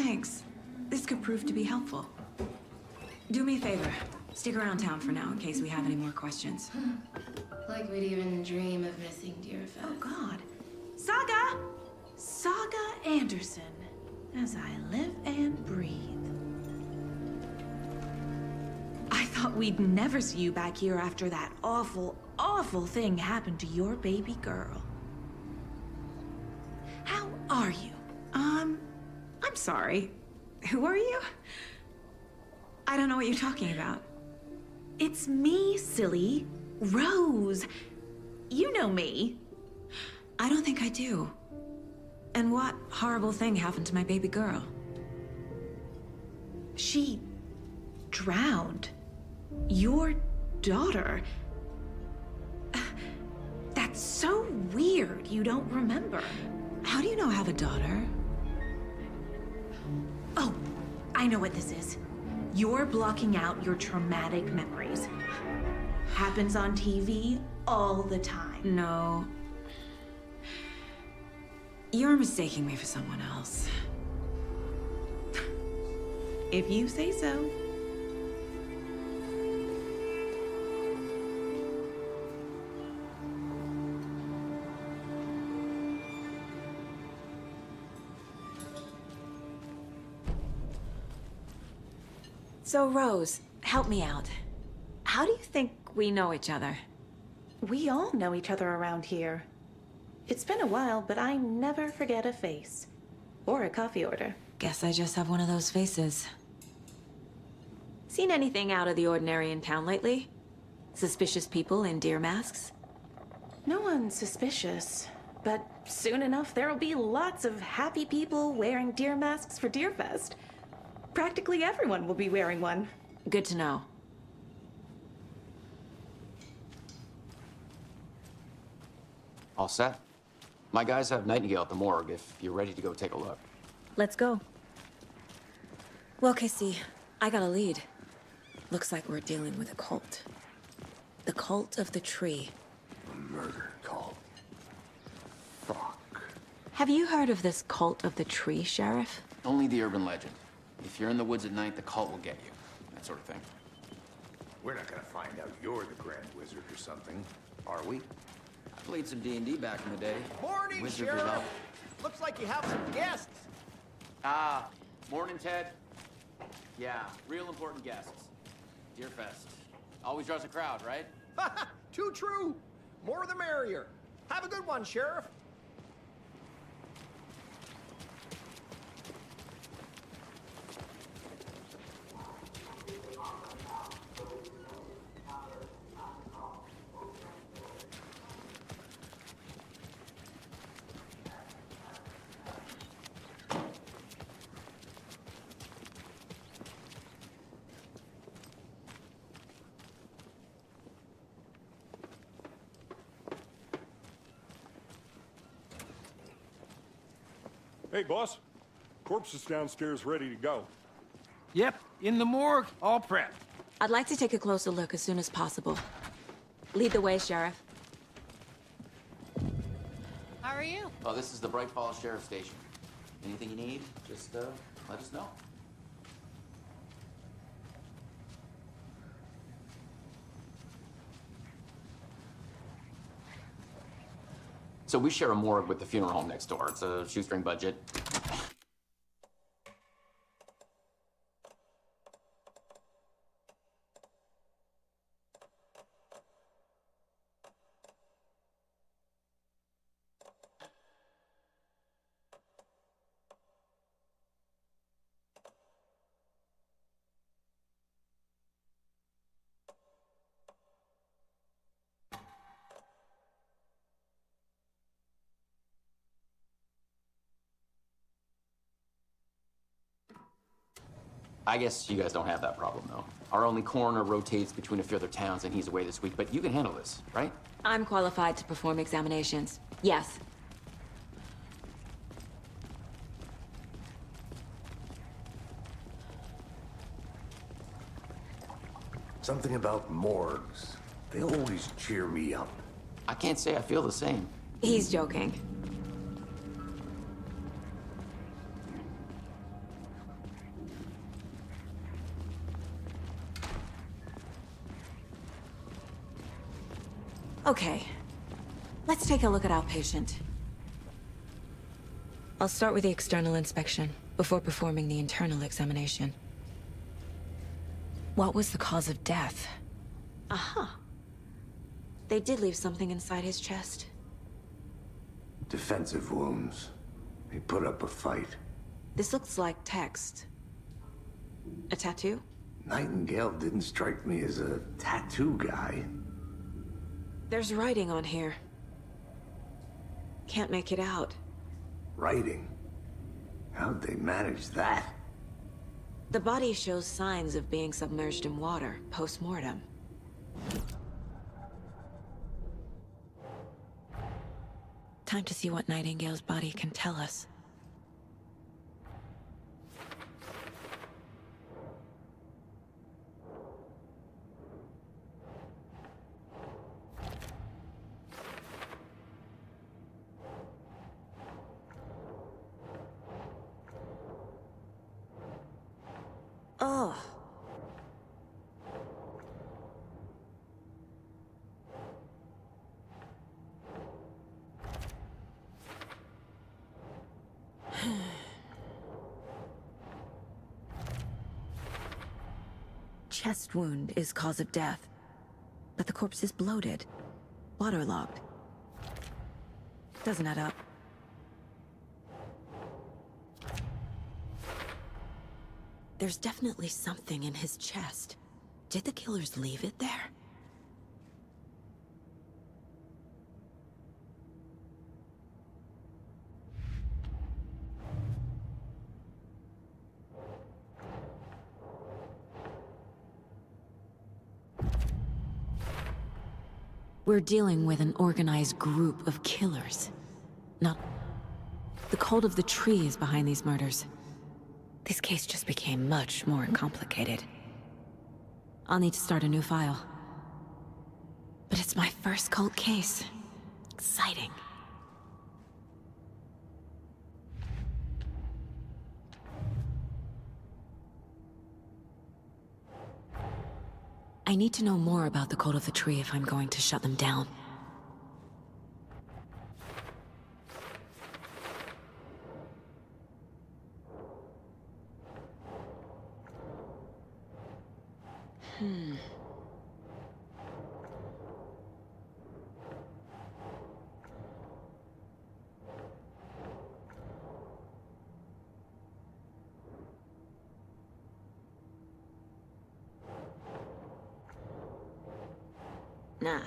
Thanks. This could prove to be helpful. Do me a favor. Stick around town for now in case we have any more questions. Like we'd even dream of missing Deerfest. Oh, God. Saga! Saga Anderson. As I live and breathe. I thought we'd never see you back here after that awful, awful thing happened to your baby girl. How are you? I'm sorry. Who are you? I don't know what you're talking about. It's me, silly. Rose. You know me. I don't think I do. And what horrible thing happened to my baby girl? She drowned. Your daughter. That's so weird you don't remember. How do you know I have a daughter? Oh, I know what this is. You're blocking out your traumatic memories. Happens on TV all the time. No. You're mistaking me for someone else. If you say so. So, Rose, help me out. How do you think we know each other? We all know each other around here. It's been a while, but I never forget a face. Or a coffee order. Guess I just have one of those faces. Seen anything out of the ordinary in town lately? Suspicious people in deer masks? No one's suspicious. But soon enough, there'll be lots of happy people wearing deer masks for Deerfest. Practically everyone will be wearing one. Good to know. All set? My guys have Nightingale at the morgue if you're ready to go take a look. Let's go. Well, Casey, I got a lead. Looks like we're dealing with a cult. The cult of the tree. A murder cult. Fuck. Have you heard of this cult of the tree, Sheriff? Only the urban legend. If you're in the woods at night, the cult will get you. That sort of thing. We're not gonna find out you're the Grand Wizard or something, are we? I played some D&D back in the day. Morning, Wizard Sheriff. without- Looks like you have some guests. Ah, morning, Ted. Yeah, real important guests. Deerfest. Always draws a crowd, right? Too true. More the merrier. Have a good one, Sheriff. Hey, boss. Corpse is downstairs ready to go. Yep, in the morgue, all prepped. I'd like to take a closer look as soon as possible. Lead the way, Sheriff. How are you? Oh, this is the Bright Falls Sheriff Station. Anything you need, just let us know. So we share a morgue with the funeral home next door. It's a shoestring budget. I guess you guys don't have that problem, though. Our only coroner rotates between a few other towns, and he's away this week, but you can handle this, right? I'm qualified to perform examinations. Yes. Something about morgues. They always cheer me up. I can't say I feel the same. He's joking. Okay. Let's take a look at our patient. I'll start with the external inspection, before performing the internal examination. What was the cause of death? Aha. They did leave something inside his chest. Defensive wounds. He put up a fight. This looks like text. A tattoo? Nightingale didn't strike me as a tattoo guy. There's writing on here. Can't make it out. Writing? How'd they manage that? The body shows signs of being submerged in water, post-mortem. Time to see what Nightingale's body can tell us. Oh. Chest wound is cause of death, but the corpse is bloated, waterlogged. Doesn't add up. There's definitely something in his chest. Did the killers leave it there? We're dealing with an organized group of killers. Not... The cult of the tree is behind these murders. This case just became much more complicated. I'll need to start a new file. But it's my first cult case. Exciting. I need to know more about the cult of the tree if I'm going to shut them down. Nah.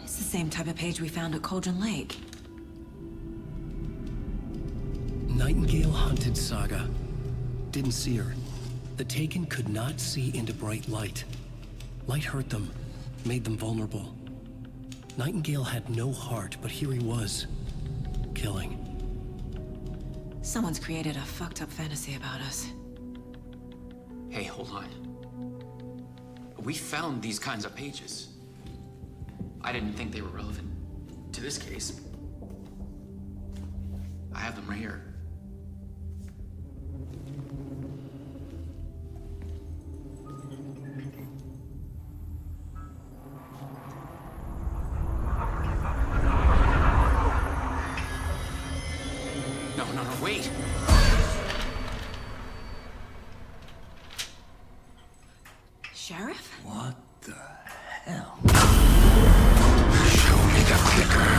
It's the same type of page we found at Cauldron Lake. Nightingale hunted Saga. Didn't see her. The Taken could not see into bright light. Light hurt them, made them vulnerable. Nightingale had no heart, but here he was, killing. Someone's created a fucked up fantasy about us. Hey, hold on. We found these kinds of pages. I didn't think they were relevant to this case. I have them right here. No, wait! Sheriff? What the hell? Show me the clicker.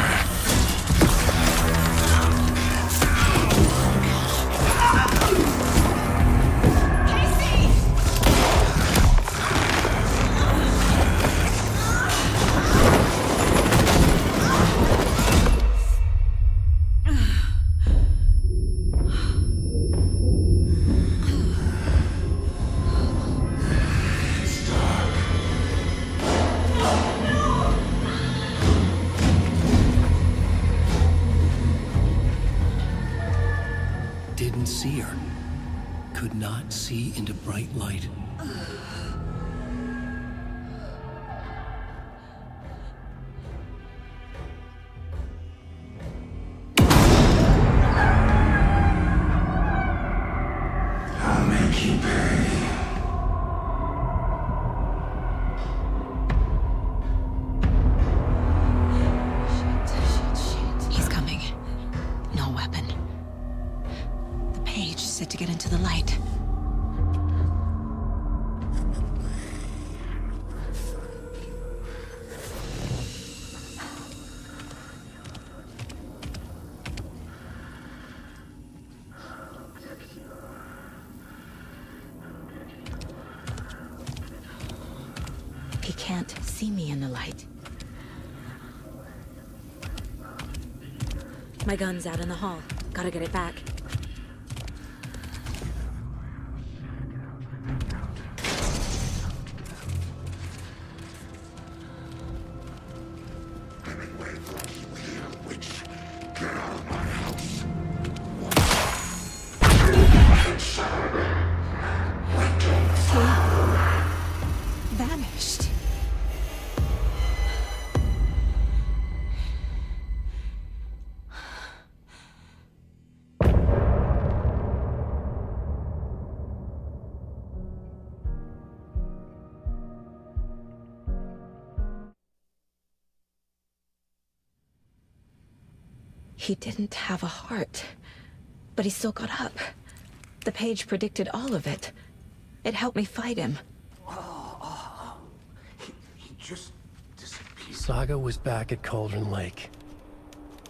didn't see her. Could not see into bright light. I'll make you pay. He's coming. No weapon. The page said to get into the light. He can't see me in the light. My gun's out in the hall. Gotta get it back. He vanished. He didn't have a heart, but he still got up. The page predicted all of it. It helped me fight him. He just disappeared. Saga was back at Cauldron Lake.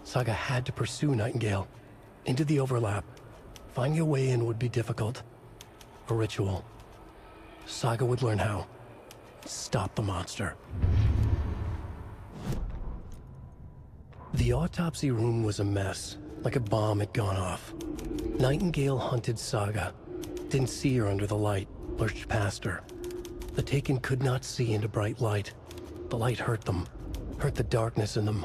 Saga had to pursue Nightingale. Into the overlap. Finding a way in would be difficult. A ritual. Saga would learn how. Stop the monster. The autopsy room was a mess, like a bomb had gone off. Nightingale hunted Saga. Didn't see her under the light, lurched past her. The Taken could not see into bright light. The light hurt them, hurt the darkness in them.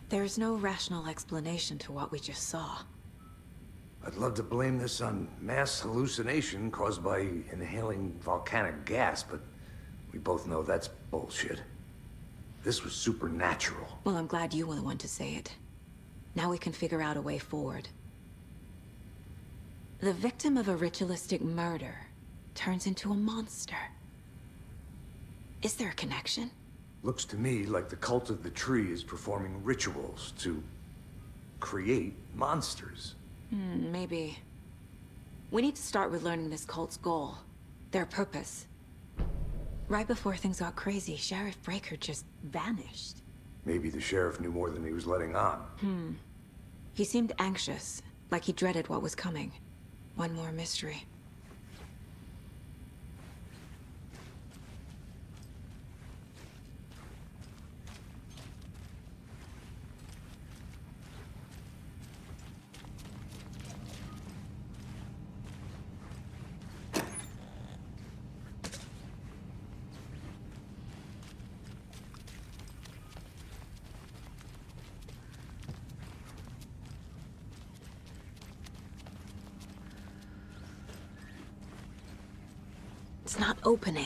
There's no rational explanation to what we just saw. I'd love to blame this on mass hallucination caused by inhaling volcanic gas, but we both know that's bullshit. This was supernatural. Well, I'm glad you were the one to say it. Now we can figure out a way forward. The victim of a ritualistic murder turns into a monster. Is there a connection? Looks to me like the cult of the tree is performing rituals to create monsters. Maybe. We need to start with learning this cult's goal. Their purpose. Right before things got crazy, Sheriff Breaker just vanished. Maybe the sheriff knew more than he was letting on. He seemed anxious, like he dreaded what was coming. One more mystery. It's not opening.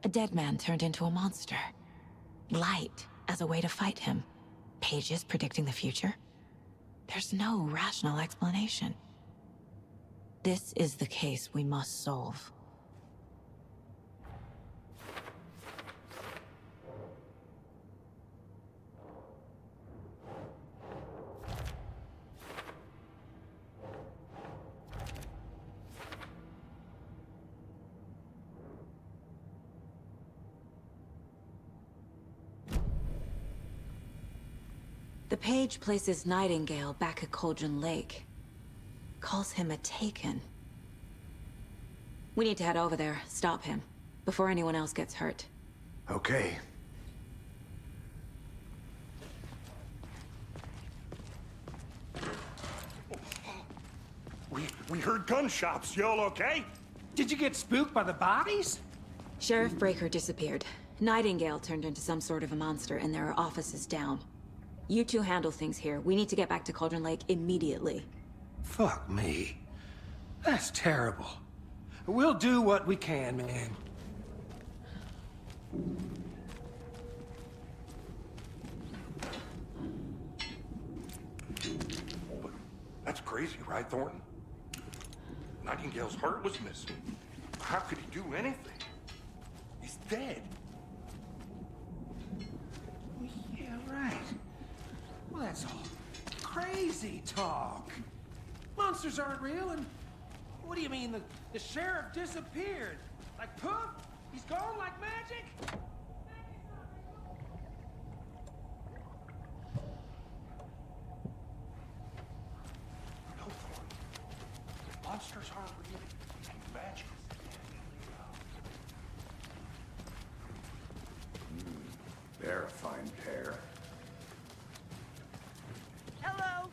A dead man turned into a monster. Light as a way to fight him. Pages predicting the future. There's no rational explanation. This is the case we must solve. The page places Nightingale back at Cauldron Lake. Calls him a Taken. We need to head over there, stop him, before anyone else gets hurt. Okay. We heard gunshots. Y'all okay? Did you get spooked by the bodies? Sheriff Breaker disappeared. Nightingale turned into some sort of a monster, and there are offices down. You two handle things here. We need to get back to Cauldron Lake immediately. Fuck me. That's terrible. We'll do what we can, man. That's crazy, right, Thornton? Nightingale's heart was missing. How could he do anything? He's dead. Yeah, right. Well, that's all crazy talk. Monsters aren't real, and what do you mean the sheriff disappeared? Like poof? He's gone like magic? No, Thornton. Monsters aren't real. Magic. They're a fine pair. Hello.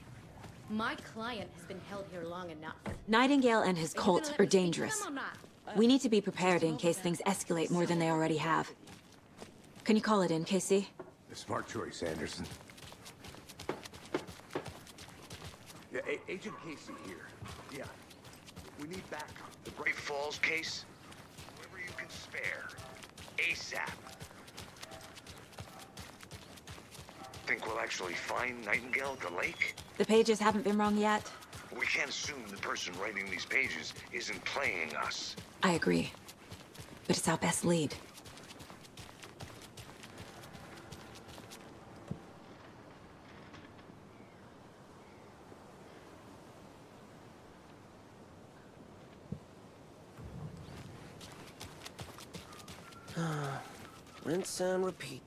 My client has been held here long enough. Nightingale and his Are you cult gonna let are me speak to dangerous. them or not? We need to be prepared in case things escalate more than they already have. Can you call it in, Casey? A smart choice, Anderson. Yeah, Agent Casey here. Yeah. We need backup. The Great Falls case? Whoever you can spare. ASAP. Think we'll actually find Nightingale at the lake? The pages haven't been wrong yet. We can't assume the person writing these pages isn't playing us. I agree. But it's our best lead. Rinse and repeat.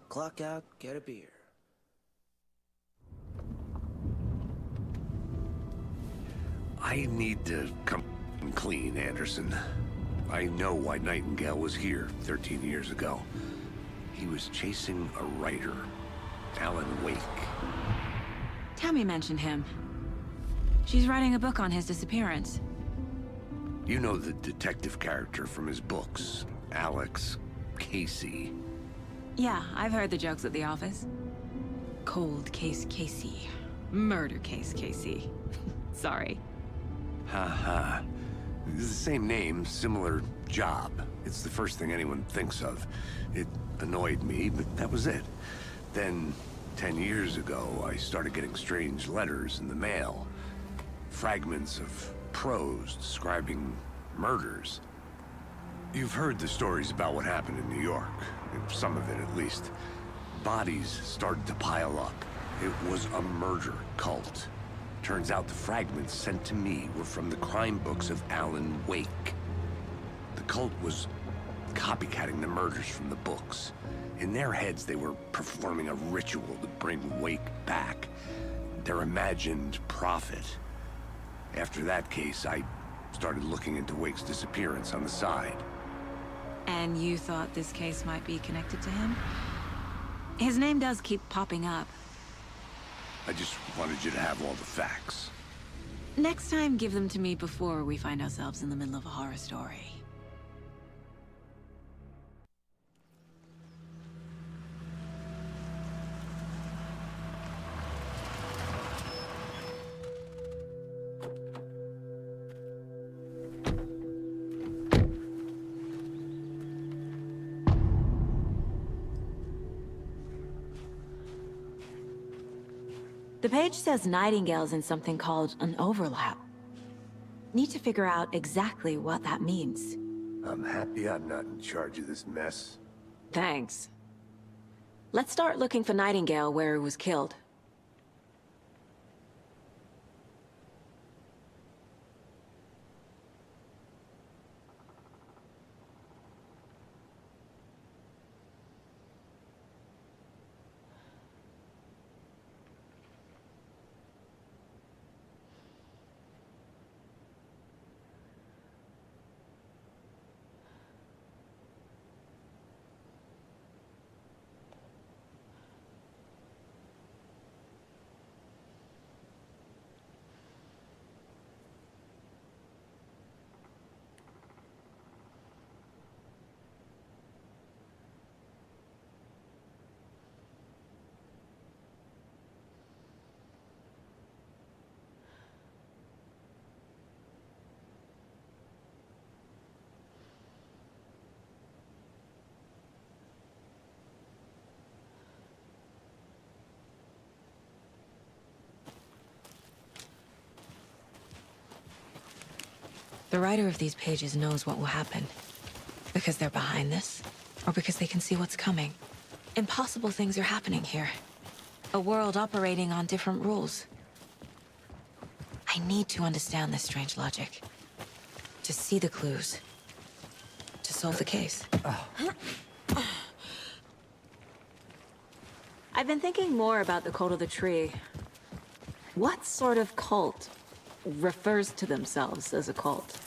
Clock out, get a beer. I need to come clean, Anderson. I know why Nightingale was here 13 years ago. He was chasing a writer, Alan Wake. Tammy mentioned him. She's writing a book on his disappearance. You know the detective character from his books, Alex Casey. Yeah, I've heard the jokes at the office. Cold case Casey. Murder case Casey. Sorry. Ha. It's the same name, similar job. It's the first thing anyone thinks of. It annoyed me, but that was it. Then, 10 years ago, I started getting strange letters in the mail. Fragments of prose describing murders. You've heard the stories about what happened in New York. Some of it, at least. Bodies started to pile up. It was a murder cult. Turns out the fragments sent to me were from the crime books of Alan Wake. The cult was copycatting the murders from the books. In their heads, they were performing a ritual to bring Wake back. Their imagined prophet. After that case, I started looking into Wake's disappearance on the side. And you thought this case might be connected to him? His name does keep popping up. I just wanted you to have all the facts. Next time, give them to me before we find ourselves in the middle of a horror story. The page says Nightingale's in something called an overlap. Need to figure out exactly what that means. I'm happy I'm not in charge of this mess. Thanks. Let's start looking for Nightingale where he was killed. The writer of these pages knows what will happen. Because they're behind this, or because they can see what's coming. Impossible things are happening here. A world operating on different rules. I need to understand this strange logic. To see the clues. To solve the case. I've been thinking more about the cult of the tree. What sort of cult refers to themselves as a cult?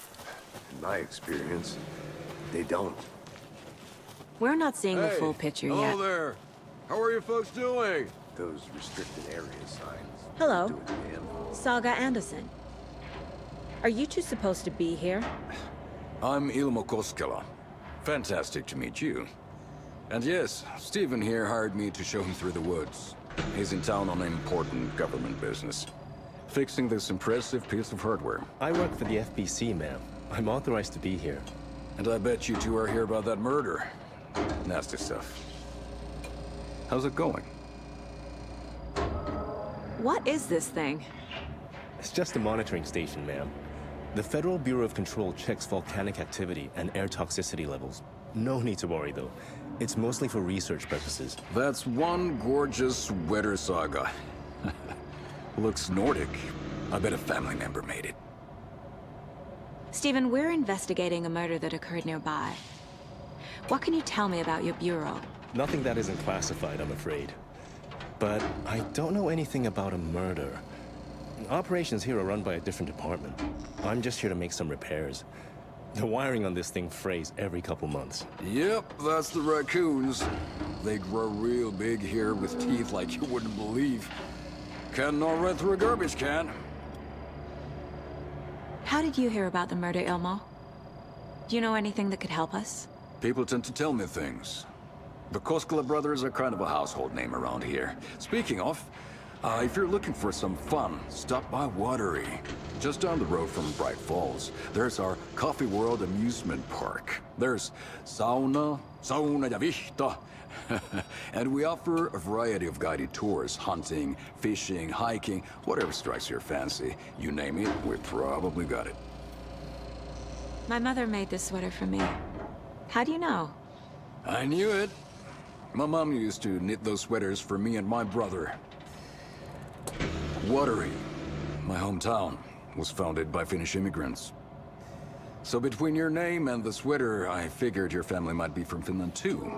In my experience, they don't. We're not seeing the full picture yet. Hello there. How are you folks doing? Those restricted area signs. Hello. Do it, man. Saga Anderson. Are you two supposed to be here? I'm Ilmo Koskela. Fantastic to meet you. And yes, Stephen here hired me to show him through the woods. He's in town on important government business. Fixing this impressive piece of hardware. I work for the FBC, ma'am. I'm authorized to be here. And I bet you two are here about that murder. Nasty stuff. How's it going? What is this thing? It's just a monitoring station, ma'am. The Federal Bureau of Control checks volcanic activity and air toxicity levels. No need to worry, though. It's mostly for research purposes. That's one gorgeous weather saga. Looks Nordic. I bet a family member made it. Stephen, we're investigating a murder that occurred nearby. What can you tell me about your bureau? Nothing that isn't classified, I'm afraid. But I don't know anything about a murder. Operations here are run by a different department. I'm just here to make some repairs. The wiring on this thing frays every couple months. Yep, that's the raccoons. They grow real big here with teeth like you wouldn't believe. Can not run through a garbage can. How did you hear about the murder, Ilmo? Do you know anything that could help us? People tend to tell me things. The Koskela brothers are kind of a household name around here. Speaking of, if you're looking for some fun, stop by Watery. Just down the road from Bright Falls, there's our Coffee World amusement park. There's sauna ja vihta. And we offer a variety of guided tours, hunting, fishing, hiking, whatever strikes your fancy. You name it, we probably got it. My mother made this sweater for me. How do you know? I knew it. My mom used to knit those sweaters for me and my brother. Watery, my hometown, was founded by Finnish immigrants. So between your name and the sweater, I figured your family might be from Finland too.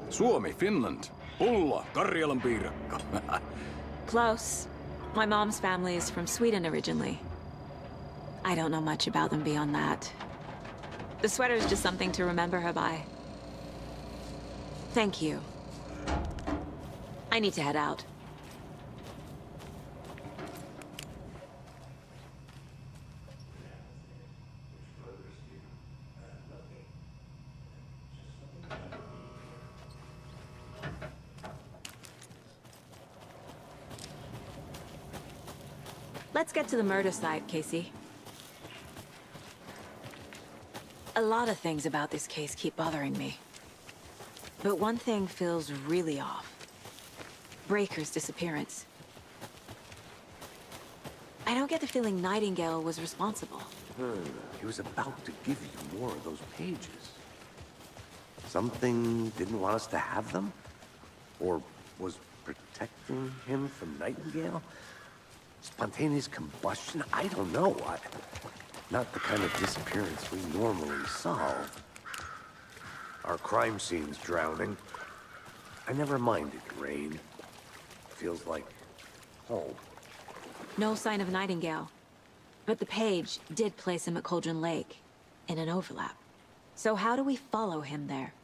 Suomi, Finland. Pulla, Karjalan piirakka. Close. My mom's family is from Sweden originally. I don't know much about them beyond that. The sweater is just something to remember her by. Thank you. I need to head out. Let's get to the murder site, Casey. A lot of things about this case keep bothering me. But one thing feels really off. Breaker's disappearance. I don't get the feeling Nightingale was responsible. He was about to give you more of those pages. Something didn't want us to have them? Or was protecting him from Nightingale? Spontaneous combustion? I don't know. Not the kind of disappearance we normally solve. Our crime scene's drowning. I never minded rain. Feels like home. No sign of Nightingale. But the page did place him at Cauldron Lake, in an overlap. So how do we follow him there?